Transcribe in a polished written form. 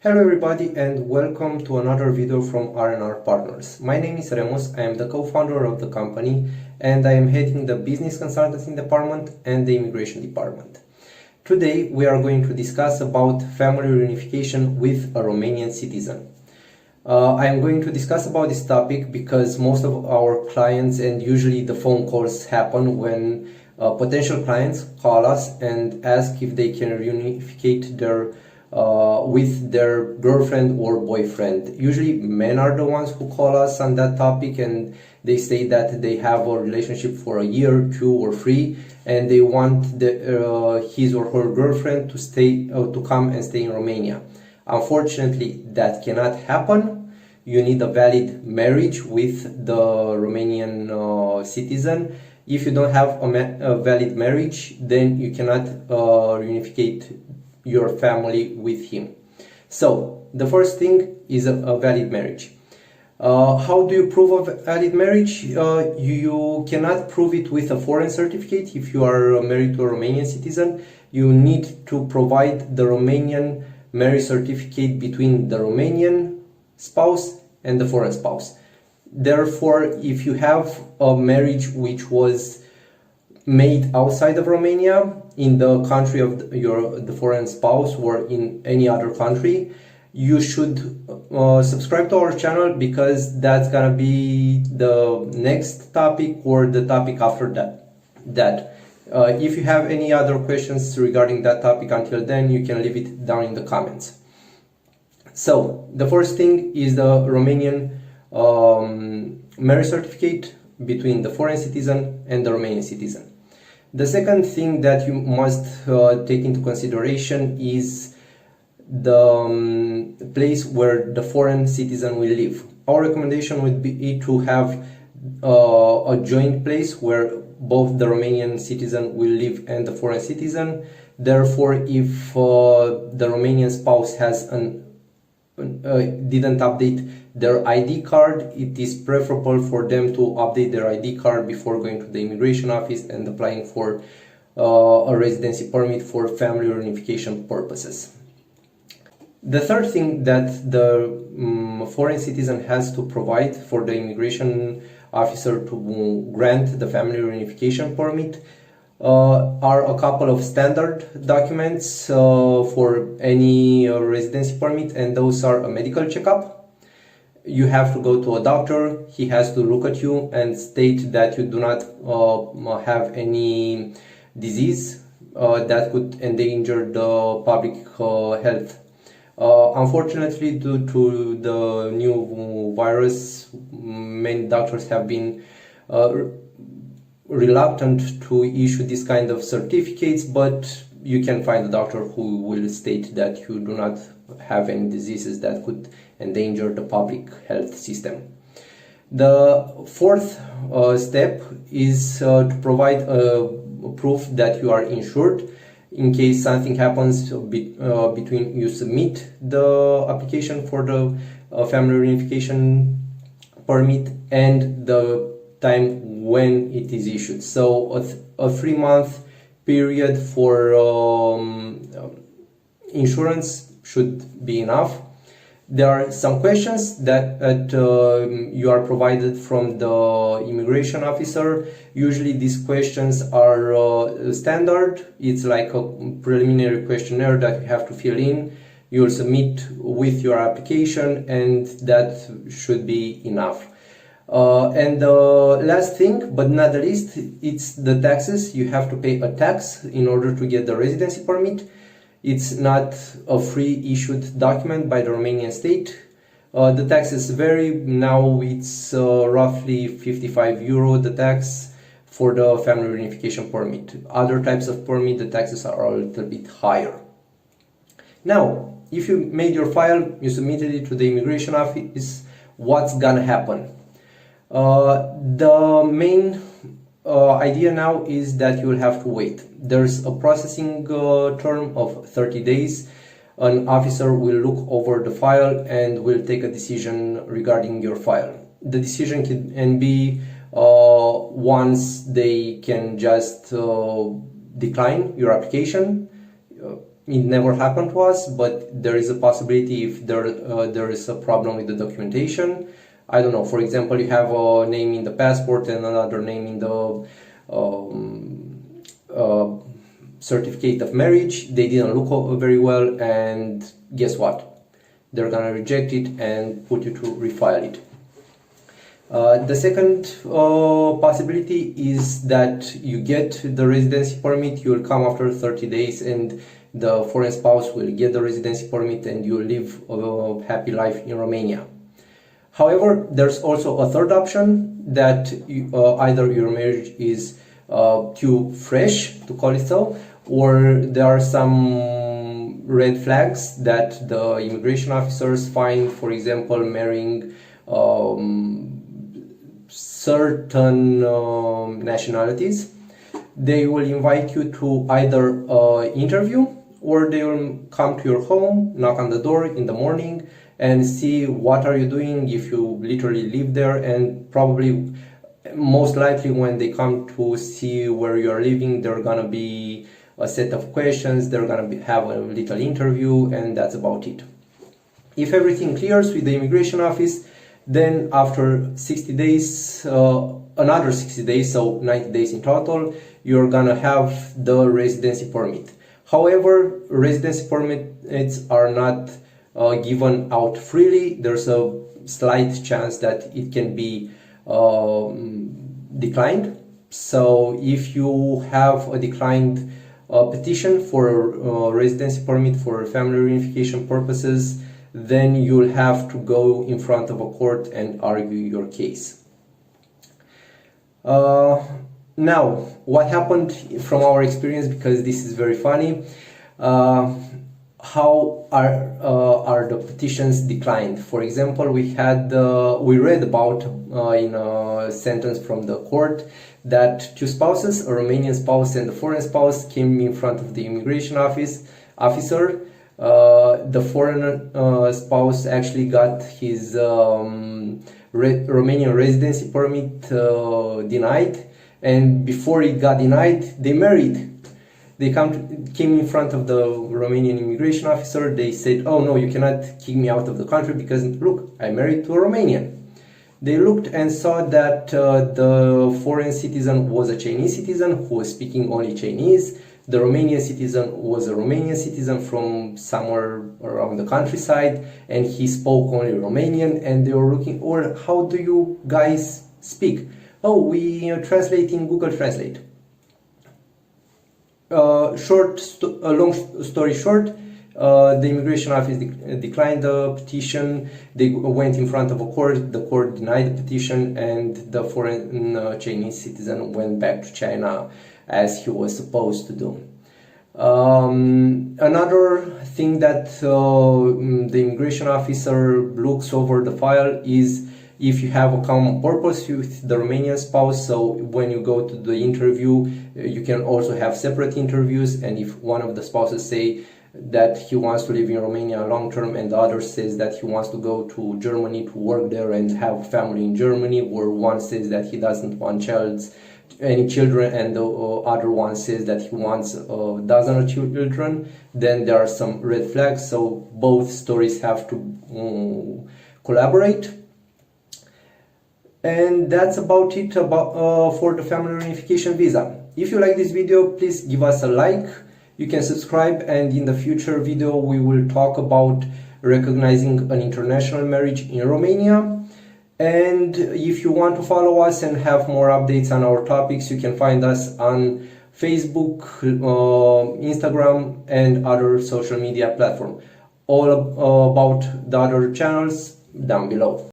Hello everybody and welcome to another video from R&R Partners. My name is Remus, I am the co-founder of the company and I am heading the business consulting department and the immigration department. Today we are going to discuss about family reunification with a Romanian citizen. I am going to discuss about this topic because most of our clients and usually the phone calls happen when potential clients call us and ask if they can reunificate their with their girlfriend or boyfriend. Usually men are the ones who call us on that topic and they say that they have a relationship for a year, 2 or 3 and they want his or her girlfriend to stay to come and stay in Romania. Unfortunately, that cannot happen. You need a valid marriage with the Romanian citizen. If you don't have a valid marriage, then you cannot reunificate your family with him. So the first thing is a valid marriage. How do you prove a valid marriage? You cannot prove it with a foreign certificate. If you are married to a Romanian citizen, you need to provide the Romanian marriage certificate between the Romanian spouse and the foreign spouse. Therefore, if you have a marriage which was made outside of Romania, in the country of the foreign spouse or in any other country, you should subscribe to our channel because that's gonna be the next topic or the topic after that. If you have any other questions regarding that topic until then, you can leave it down in the comments. So the first thing is the Romanian marriage certificate between the foreign citizen and the Romanian citizen. The second thing that you must take into consideration is the place where the foreign citizen will live. Our recommendation would be to have a joint place where both the Romanian citizen will live and the foreign citizen. Therefore, if the Romanian spouse has didn't update their ID card, it is preferable for them to update their ID card before going to the immigration office and applying for a residency permit for family reunification purposes. The third thing that the foreign citizen has to provide for the immigration officer to grant the family reunification permit are a couple of standard documents for any residency permit, and those are a medical checkup. You have to go to a doctor. He has to look at you and state that you do not have any disease that could endanger the public health. Unfortunately, due to the new virus, many doctors have been reluctant to issue this kind of certificates, but you can find a doctor who will state that you do not have any diseases that could endanger the public health system. The fourth step is to provide proof that you are insured in case something happens between you submit the application for the family reunification permit and the time when it is issued. So a 3-month period for insurance should be enough. There are some questions that you are provided from the immigration officer. Usually these questions are standard. It's like a preliminary questionnaire that you have to fill in. You will submit with your application and that should be enough. And the last thing, but not the least, it's the taxes. You have to pay a tax in order to get the residency permit. It's not a free issued document by the Romanian state. The taxes vary. Now it's roughly 55 euro, the tax for the family reunification permit. Other types of permit, the taxes are a little bit higher. Now, if you made your file, you submitted it to the immigration office, what's gonna happen? The main idea now is that you will have to wait. There's a processing term of 30 days. An officer will look over the file and will take a decision regarding your file. The decision can be once they can just decline your application. it never happened to us, but there is a possibility if there is a problem with the documentation. I don't know, for example, you have a name in the passport and another name in the certificate of marriage. They didn't look very well, and guess what? They're gonna reject it and put you to refile it. The second possibility is that you get the residency permit, you will come after 30 days and the foreign spouse will get the residency permit and you will live a happy life in Romania. However, there's also a third option that either your marriage is too fresh, to call it so, or there are some red flags that the immigration officers find, for example, marrying certain nationalities. They will invite you to either interview, or they will come to your home, knock on the door in the morning and see what are you doing, if you literally live there, and probably most likely when they come to see where you are living, there are gonna be a set of questions, they're gonna have a little interview, and that's about it. If everything clears with the immigration office, then after 60 days, another 60 days, so 90 days in total, you're gonna have the residency permit. However, residency permits are not given out freely. There's a slight chance that it can be declined. So if you have a declined petition for a residency permit for family reunification purposes, then you'll have to go in front of a court and argue your case. Now, what happened from our experience, because this is very funny, how are the petitions declined? For example, we read about in a sentence from the court that two spouses, a Romanian spouse and a foreign spouse, came in front of the immigration officer. The foreign spouse actually got his Romanian residency permit denied, and before it got denied, they married. They came in front of the Romanian immigration officer. They said, "Oh no, you cannot kick me out of the country because look, I married to a Romanian." They looked and saw that the foreign citizen was a Chinese citizen who was speaking only Chinese. The Romanian citizen was a Romanian citizen from somewhere around the countryside, and he spoke only Romanian, and they were looking, or how do you guys speak? Oh, we translate in Google Translate. Long story short, the immigration office declined the petition. They went in front of a court. The court denied the petition, and the foreign Chinese citizen went back to China as he was supposed to do. Another thing that the immigration officer looks over the file is if you have a common purpose with the Romanian spouse. So when you go to the interview, you can also have separate interviews, and if one of the spouses say that he wants to live in Romania long term and the other says that he wants to go to Germany to work there and have a family in Germany, or one says that he doesn't want any children and the other one says that he wants a dozen of children, then there are some red flags. So both stories have to collaborate. And that's about it for the family reunification visa. If you like this video, please give us a like. You can subscribe, and in the future video we will talk about recognizing an international marriage in Romania. And if you want to follow us and have more updates on our topics, you can find us on Facebook, Instagram, and other social media platforms. All about the other channels down below.